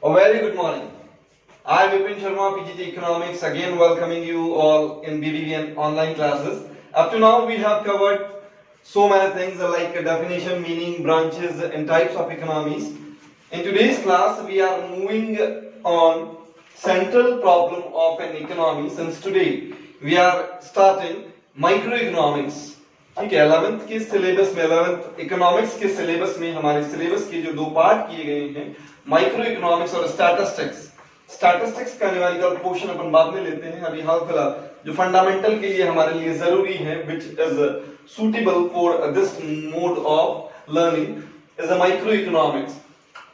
A very good morning. I am Vipin Sharma, PGT Economics, again welcoming you all in BBVN online classes. Up to now, we have covered so many things like definition, meaning, branches, and types of economies. In today's class, we are moving on central problem of an economy. Since today, we are starting microeconomics. ठीक है, 11th के syllabus में 11th economics के syllabus में हमारे syllabus के जो दो पार्ट किए गए हैं, माइक्रो इकोनॉमिक्स और स्टैटिस्टिक्स का न्यूमेरिकल पोर्शन अपन बाद में लेते हैं। अभी हाल फिलहाल जो फंडामेंटल के लिए हमारे लिए जरूरी है, which is suitable for this mode of learning, is a micro economics.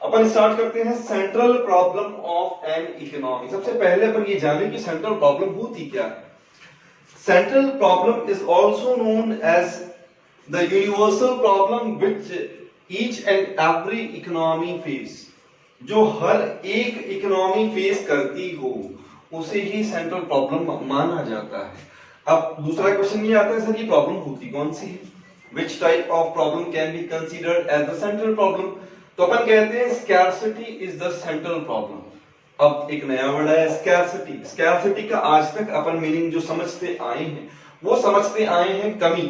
Upon start करते हैं central problem of an economy. सबसे पहले अपन ये जाने कि सेंट्रल प्रॉब्लम होती क्या है। Central problem is also known as the universal problem which each and every economy face. जो हर एक इकोनॉमी फेस करती हो उसे ही सेंट्रल प्रॉब्लम माना जाता है। अब दूसरा क्वेश्चन ये आता है, सर ये प्रॉब्लम होती कौन सी है? Which type of problem can be considered as the central problem? तो अपन कहते हैं scarcity is the central problem. अब एक नया वर्ड है स्कैर्सिटी। स्कैर्सिटी का आज तक अपन मीनिंग जो समझते आए हैं वो समझते आए हैं कमी।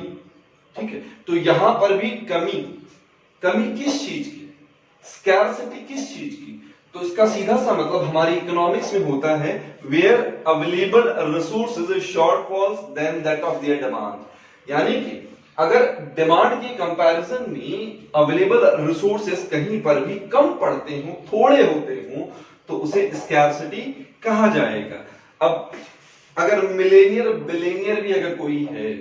ठीक है, तो यहां पर भी कमी किस चीज की? स्कैर्सिटी किस चीज की? तो इसका सीधा सा मतलब हमारी इकोनॉमिक्स में होता है where available resources shortfalls than that of their demand. यानी कि अगर डिमांड के कंपैरिजन में अवेलेबल रिसोर्सेज कहीं पर भी कम पड़ते हो, थोड़े होते हो, तो उसे स्कैर्सिटी कहा जाएगा। अब अगर मिलेनियर बिलियनियर भी अगर कोई है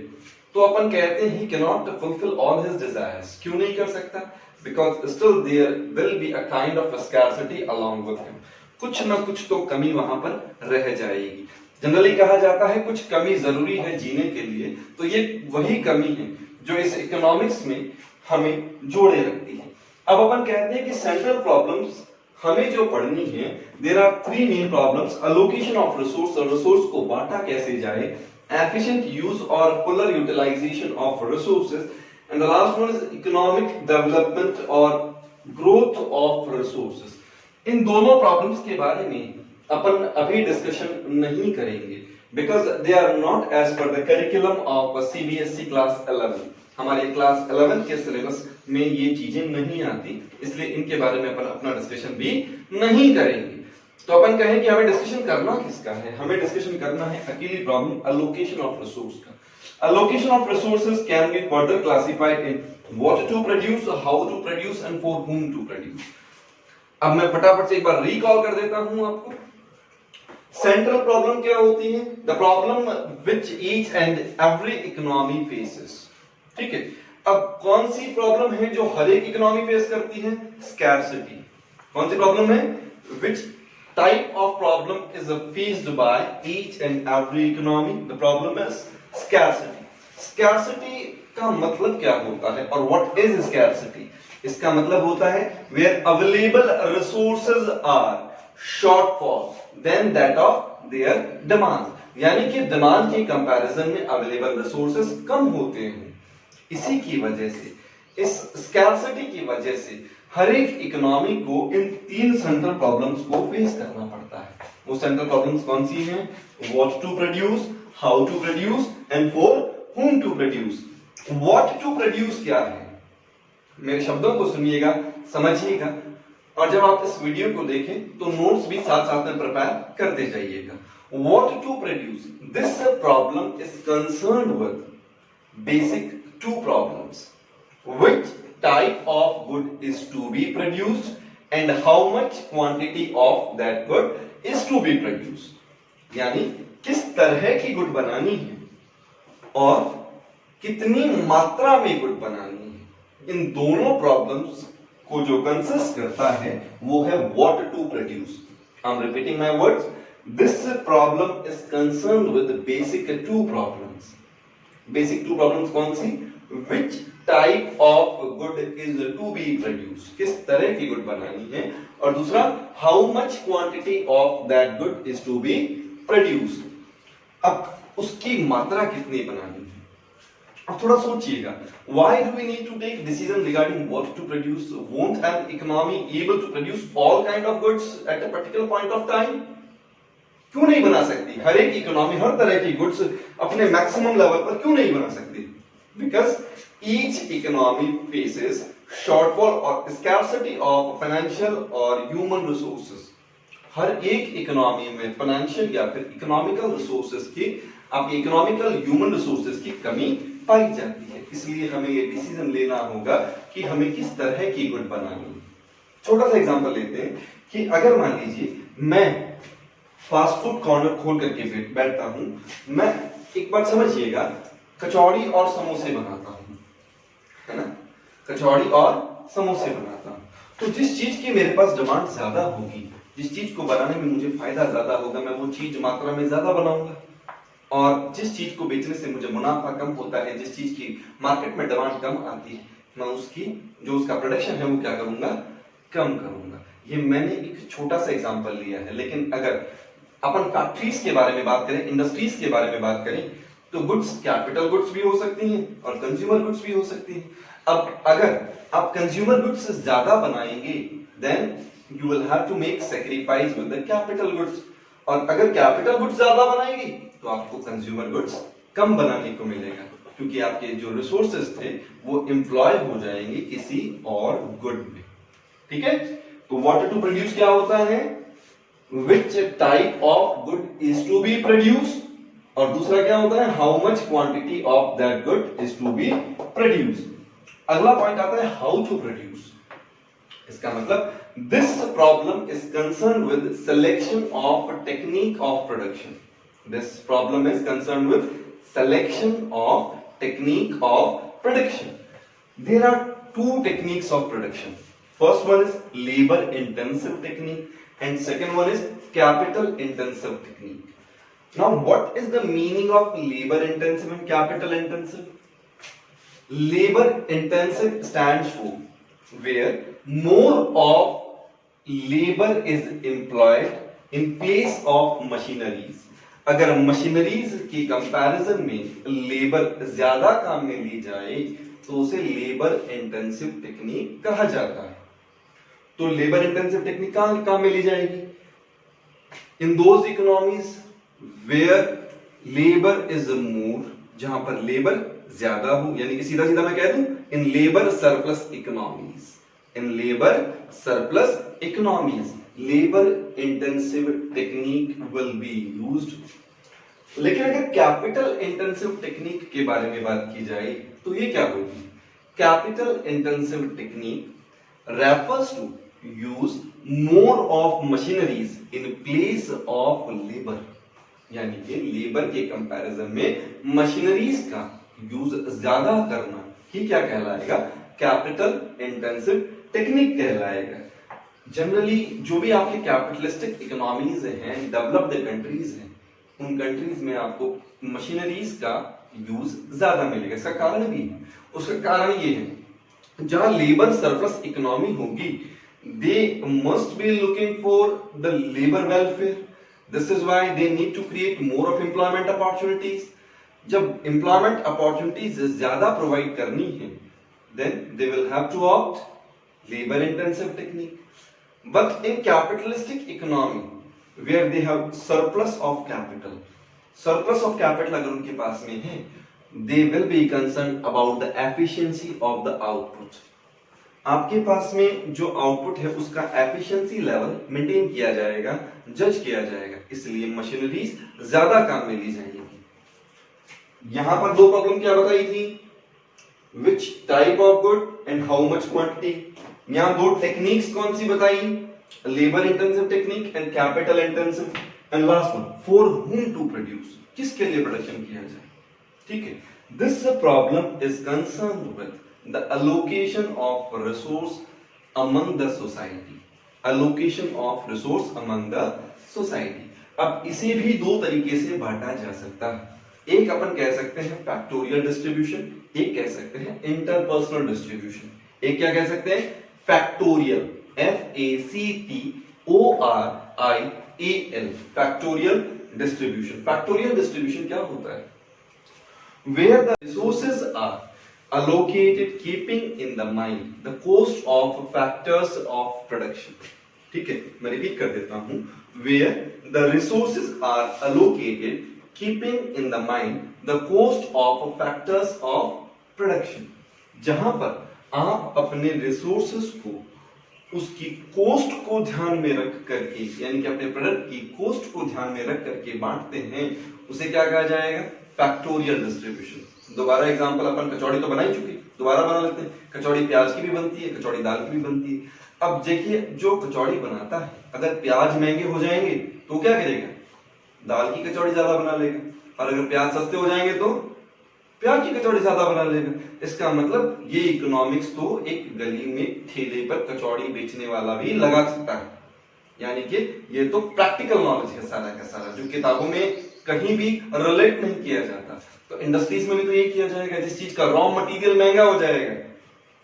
तो अपन कहते हैं he cannot fulfil all his desires. क्यों नहीं कर सकता? Because still there will be a kind of scarcity along with him. कुछ ना कुछ तो कमी वहां पर रह जाएगी। जनरली कहा जाता है कुछ कमी जरूरी है जीने के लिए, तो ये वही कमी है जो इस इकोनॉमिक्स में हमें जोड़े रखती है। अब अपन कहते हैं कि सेंट्रल प्रॉब्लम्स हमें जो पढ़नी है, there are three main problems. Allocation of resource, और रिसोर्स को बांटा कैसे जाए, एफिशिएंट यूज और fuller utilisation of resources, and the last one is economic development और ग्रोथ ऑफ रिसोर्सेज। इन दोनों प्रॉब्लम्स के बारे में अपन अभी डिस्कशन नहीं करेंगे because they are not as per the curriculum of CBSE class 11। हमारे क्लास 11 के सिलेबस में ये चीजें नहीं आती, इसलिए इनके बारे में अपन अपना डिस्कशन भी नहीं करेंगे। तो अपन कहें कि हमें डिस्कशन करना किसका है? हमें डिस्कशन करना है अकेली प्रॉब्लम अलोकेशन ऑफ रिसोर्स का। Allocation of resources can be further classified in what to produce, how to produce and for whom to produce. अब मैं फटाफट से एक बार रिकॉल कर देता हूं आपको। सेंट्रल प्रॉब्लम क्या होती है? The problem which each and every economy faces. ठीक है, अब कौन सी प्रॉब्लम है जो हर एक इकोनॉमी फेस करती है? स्कैर्सिटी। कौन सी प्रॉब्लम है? Which type of problem is faced by each and every economy? The problem is scarcity. Scarcity का मतलब क्या होता है और व्हाट इज स्कैर्सिटी? इसका मतलब होता है where available resources are shortfall than that of their demand. यानी कि डिमांड के कंपैरिजन में अवेलेबल रिसोर्सेज कम होते हैं। इसी की वजह से, इस स्कैर्सिटी की वजह से हर एक इकोनॉमी को इन तीन सेंट्रल प्रॉब्लम्स को फेस करना पड़ता है। वो सेंट्रल प्रॉब्लम्स कौन सी हैं? What to produce, how to produce and for whom to produce. What to produce क्या है? मेरे शब्दों को सुनिएगा, समझिएगा, और जब आप इस वीडियो को देखें तो नोट्स भी साथ साथ में प्रिपेयर करते जाइएगा। What to produce, this problem is concerned with basic two problems. Which type of good is to be produced and how much quantity of that good is to be produced. यानी किस तरह की good बनानी है और कितनी मात्रा में गुड बनानी है। इन दोनों प्रॉब्लम्स को जो कंसिस्ट करता है वो है what to produce. I'm repeating my words. This problem is concerned with the basic two problems. Basic two problems कौन सी? Which type of good is to be produce, किस तरह की गुड बनानी है, और दूसरा how much quantity of that good is to be produce. अब उसकी मात्रा कितनी बनानी है, अब थोड़ा सोचिएगा, why do we need to take decision regarding what to produce? Won't an economy able to produce all kind of goods at a particular point of time? क्यों नहीं बना सकती? हर एक इकोनॉमी हर तरह की गुड्स अपने मैक्सिमम लेवल पर क्यों नहीं बना सकती? Because each economy faces shortfall or scarcity of financial or human resources. हर एक इकोनॉमी में फाइनेंशियल या फिर इकोनॉमिकल रिसोर्सेज की, आपकी इकोनॉमिकल ह्यूमन रिसोर्सेज की कमी पाई जाती है। इसलिए हमें ये डिसीजन लेना होगा कि हमें किस तरह की गुड बनानी है। छोटा सा एग्जांपल लेते हैं कि अगर मान लीजिए मैं फास्ट फूड कॉर्नर खोल करके बैठता हूं, मैं एक बात समझिएगा, कचौड़ी और समोसे बनाता हूं, है ना, कचौड़ी और समोसे बनाता हूं, तो जिस चीज की मेरे पास डिमांड ज्यादा होगी, जिस चीज को बनाने में मुझे फायदा ज्यादा होगा, मैं वो चीज मात्रा में ज्यादा बनाऊंगा, और जिस चीज को बेचने से मुझे मुनाफा कम होता है, जिस चीज की मार्केट में डिमांड कम आती है, मैं उसकी जो उसका प्रोडक्शन है वो क्या करूंगा, कम करूंगा। ये मैंने एक छोटा सा एग्जांपल लिया है, लेकिन अगर अपन फैक्ट्रीज के बारे में बात करें, इंडस्ट्रीज के बारे में बात करें, तो गुड्स कैपिटल गुड्स भी हो सकती हैं और कंज्यूमर गुड्स भी हो सकती हैं। अब अगर आप कंज्यूमर गुड्स ज्यादा बनाएंगे, then you will have to make sacrifice with the capital goods, और अगर कैपिटल गुड्स ज्यादा बनाएगी तो आपको कंज्यूमर गुड्स कम बनाने को मिलेगा, क्योंकि आपके जो रिसोर्सेज थे वो एम्प्लॉय हो जाएंगे किसी और गुड में। ठीक है, तो वाटर टू प्रोड्यूस क्या होता है, which type of good is to be produce, और दूसरा क्या होता है, how much quantity of that good is to be produce. अगला पॉइंट आता है हाउ टू प्रोड्यूस। इसका मतलब this problem is concerned with selection of technique of production. This problem is concerned with selection of technique of production. There are two techniques of production. First one is labor intensive technique and second one is capital intensive technique. Now what is the meaning of labor intensive and capital intensive? Labor intensive stands for where more of labor is employed in place of machineries. अगर machineries की comparison में labour ज्यादा काम में ली जाए तो उसे labour intensive technique कहा जाता है। तो लेबर इंटेंसिव टेक्निक कहां काम में ली जाएगी, in those economies where labour is more, जहां पर लेबर ज्यादा हो, यानी कि सीधा सीधा मैं कह दूं, in labour surplus economies, in labor surplus economies labor intensive technique will be used। लेकिन अगर कैपिटल इंटेंसिव टेक्निक के बारे में बात की जाए तो ये क्या होगी, capital intensive technique refers to use more of machineries in place of labour, यानी कि लेबर के कंपैरिजन में मशीनरीज का यूज ज्यादा करना ही क्या कहलाएगा, कैपिटल इंटेंसिव टेक्निक कहलाएगा। जनरली जो भी आपके कैपिटलिस्टिक इकोनॉमीज हैं, डेवलप्ड कंट्रीज हैं, उन कंट्रीज में आपको मशीनरीज का यूज ज्यादा मिलेगा। इसका कारण भी है, उसका कारण ये है, जहां लेबर सरप्लस इकोनॉमी होगी, they must be looking for the labour welfare, this is why they need to create more of employment opportunities. जब एम्प्लॉयमेंट अपॉर्चुनिटीज ज्यादा प्रोवाइड करनी है, then they will have to opt labor intensive technique. But in capitalistic economy where they have surplus of capital अगर उनके पास में है, they will be concerned about the efficiency of the output। आपके पास में जो आउटपुट है उसका एफिशिएंसी लेवल मेंटेन किया जाएगा, जज किया जाएगा, इसलिए मशीनरीज ज्यादा काम में ली जाएंगी। यहां पर दो प्रॉब्लम क्या बताई थी, which type of good and how much quantity। यहां दो टेक्निक्स कौन सी बताई, labour intensive technique and capital intensive, and last one for whom to produce, किसके लिए प्रोडक्शन किया जाए। ठीक है, this problem is concerned with the allocation of resource among the society, allocation of resource among the society. अब इसे भी दो तरीके से बांटा जा सकता है, एक अपन कह सकते हैं फैक्टोरियल डिस्ट्रीब्यूशन, एक कह सकते हैं इंटरपर्सनल डिस्ट्रीब्यूशन। एक क्या कह सकते हैं, factorial, FACTORIAL, factorial distribution. Factorial distribution क्या होता है, where the resources are allocated keeping in the mind the cost of factors of production. ठीक है, मैं रिपीट कर देता हूं, where the resources are allocated keeping in the mind the cost of factors of production. जहां पर आप अपने रिसोर्सेस को उसकी कोस्ट को ध्यान में रख करके, यानी कि अपने प्रोडक्ट की कोस्ट को ध्यान में रख करके बांटते हैं, उसे क्या कहा जाएगा? Factorial distribution. दोबारा एग्जांपल, अपन कचौड़ी तो बना ही चुके, दोबारा बना लेते हैं। कचौड़ी प्याज की भी बनती है, कचौड़ी दाल की भी बनती है। अब देखिए, जो कचौड़ी बनाता है, अगर प्याज महंगे हो जाएंगे तो क्या करेगा? दाल की कचौड़ी ज्यादा बना लेगा, और अगर प्याज सस्ते हो जाएंगे तो प्याज की कचौड़ी ज्यादा बना लेगा। इसका मतलब ये इकोनॉमिक्स तो एक गली में ठेले पर कचौड़ी बेचने वाला भी लगा सकता है, यानी कि ये तो प्रैक्टिकल नॉलेज है सारा का सारा, जो किताबों में कहीं भी रिलेट नहीं किया जाता। तो इंडस्ट्रीज में भी तो ये किया जाएगा, जिस चीज का रॉ मटेरियल महंगा हो जाएगा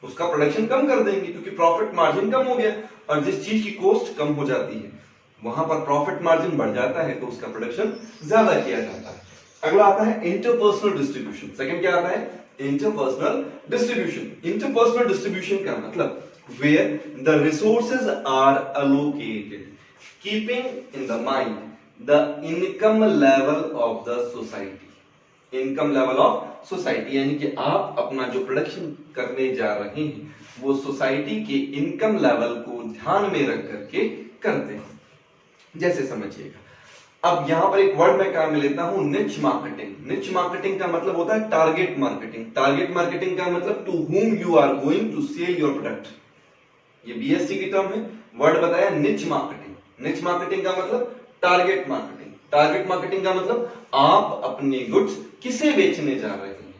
उसका प्रोडक्शन कम कर देंगे, क्योंकि प्रॉफिट मार्जिन कम हो गया। और जिस चीज की कॉस्ट कम हो जाती है वहां पर प्रॉफिट मार्जिन बढ़ जाता है, तो उसका प्रोडक्शन ज्यादा किया जाता है। अगला आता है इंटरपर्सनल डिस्ट्रीब्यूशन। सेकंड क्या आता है? Interpersonal distribution. इंटरपर्सनल डिस्ट्रीब्यूशन का मतलब where the resources are allocated keeping in the mind the income level of the society. Income level of society, यानी कि आप अपना जो प्रोडक्शन करने जा रहे हैं वो सोसाइटी के इनकम लेवल को ध्यान में रख करके करते हैं। जैसे समझिएगा, अब यहां पर एक वर्ड मैं काम में लेता हूं, निच मार्केटिंग। निच मार्केटिंग का मतलब होता है टारगेट मार्केटिंग। टारगेट मार्केटिंग का मतलब to whom you are going to sell your product. ये बीएससी की टर्म है, वर्ड बताया निच मार्केटिंग। निच मार्केटिंग का मतलब टारगेट मार्केटिंग। टारगेट मार्केटिंग का मतलब आप अपने गुड्स किसे बेचने जा रहे हैं।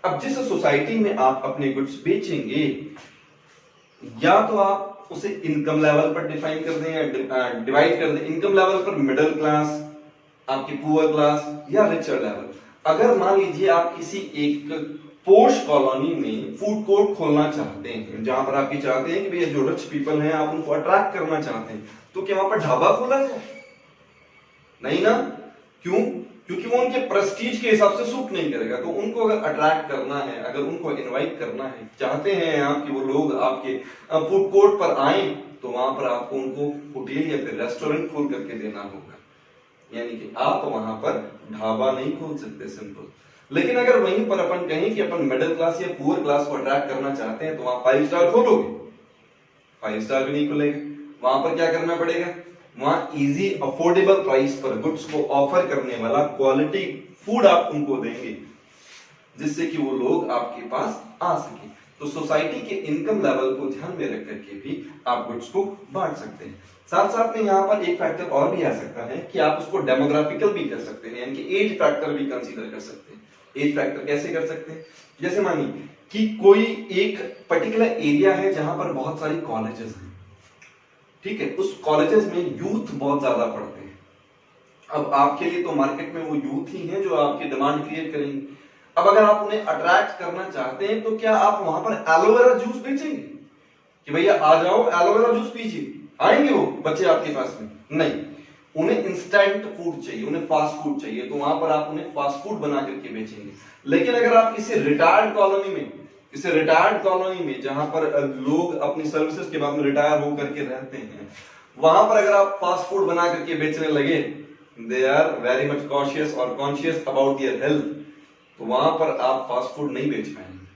अब जिस सोसाइटी में आप अपने गुड्स बेचेंगे, या तो आप उसे इनकम लेवल पर डिफाइन कर दें या डिवाइड कर दें। इनकम लेवल पर मिडिल क्लास, आपकी पुअर क्लास या रिचर लेवल। अगर मान लीजिए आप किसी एक पोश कॉलोनी में फूड कोर्ट खोलना चाहते हैं, जहां पर आप ये चाहते हैं कि भैया जो रिच पीपल हैं आप उनको अट्रैक्ट करना चाहते हैं, तो क्या वहां पर ढाबा खोला जाए? नहीं ना। क्यों? क्योंकि वो उनके प्रेस्टीज के हिसाब से सूट नहीं करेगा। तो उनको अगर अट्रैक्ट करना है, अगर उनको इनवाइट करना है, चाहते हैं आप कि वो लोग आपके फूड कोर्ट पर आए, तो वहां पर आपको उनको होटल या फिर रेस्टोरेंट खोल करके देना होगा। यानी कि आप वहां पर ढाबा नहीं खोल सकते, सिंपल। लेकिन अगर वहीं पर अपन कहें कि अपन मिडिल क्लास या पुअर क्लास को अट्रैक्ट करना चाहते हैं, तो वहां 5 स्टार खोलोगे? 5 स्टार भी नहीं खुलेगा। वहां पर क्या करना पड़ेगा? वहां इजी अफोर्डेबल प्राइस पर गुड्स को ऑफर करने वाला क्वालिटी फूड आप उनको देंगे, जिससे कि वो लोग आपके पास आ सके। तो सोसाइटी के इनकम लेवल को ध्यान में रख करके भी आप गुड्स को बांट सकते हैं। साथ साथ में यहाँ पर एक फैक्टर और भी आ सकता है कि आप उसको डेमोग्राफिकल भी कर सकते हैं, यानी कि एज फैक्टर भी कंसीडर कर सकते हैं। एज फैक्टर कैसे कर सकते हैं? जैसे मानिए कि कोई एक पर्टिकुलर एरिया है जहां पर बहुत सारी कॉलेजेस हैं, ठीक है, उस कॉलेजेस में यूथ बहुत ज्यादा पढ़ते हैं। अब आपके लिए तो मार्केट में वो यूथ ही हैं जो आपकी डिमांड क्रिएट करेंगे। अब अगर आप उन्हें अट्रैक्ट करना चाहते हैं, तो क्या आप वहां पर एलोवेरा जूस बेचेंगे कि भैया आ जाओ एलोवेरा जूस पीजिए? आएंगे वो बच्चे आपके पास में? नहीं। उन्हें इंस्टेंट फूड चाहिए, उन्हें फास्ट फूड चाहिए, तो वहां पर आप उन्हें फास्ट फूड बना करके बेचेंगे। लेकिन अगर आप किसी रिटायर्ड कॉलोनी में जहां पर लोग अपनी सर्विसेज के बाद में रिटायर हो करके रहते हैं, वहां पर अगर आप फास्ट फूड बना करके बेचने लगे, they are very much cautious और कॉन्शियस अबाउट देयर हेल्थ, तो वहां पर आप फास्ट फूड नहीं बेच पाएंगे।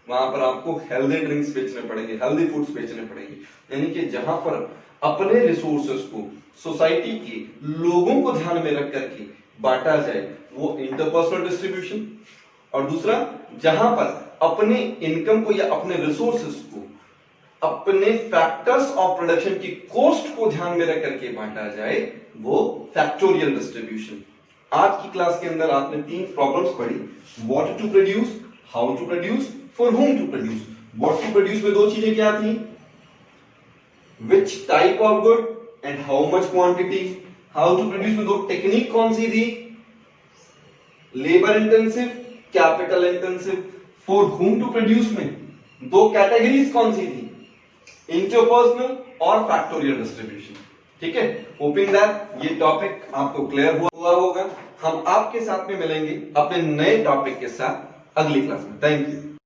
वहां पर आपको हेल्दी ड्रिंक्स बेचने पड़ेंगे, हेल्दी फूड्स बेचने पड़ेंगे। यानी कि जहां पर अपने रिसोर्सेस को सोसाइटी के लोगों को ध्यान में रख करके बांटा जाए, वो इंटरपर्सनल डिस्ट्रीब्यूशन। और दूसरा, जहां पर अपने इनकम को या अपने रिसोर्सेस को अपने फैक्टर्स ऑफ प्रोडक्शन की कॉस्ट को ध्यान में रख करके बांटा जाए, वो फैक्टोरियल डिस्ट्रीब्यूशन। आज की क्लास के अंदर आपने 3 प्रॉब्लम्स पढ़ी, what to produce, how to produce, for whom to produce. What to produce में 2 चीजें क्या थी? which type of good and how much quantity। how to produce में 2 टेक्निक कौन सी थी? Labour intensive, capital intensive. For whom to produce में 2 categories कौन सी थी? इंटरपर्सनल और फैक्टोरियल डिस्ट्रीब्यूशन। ठीक है, होपिंग दैट ये टॉपिक आपको क्लियर हुआ होगा। हम आपके साथ में मिलेंगे अपने नए टॉपिक के साथ। अगली क्लास में। Thank you.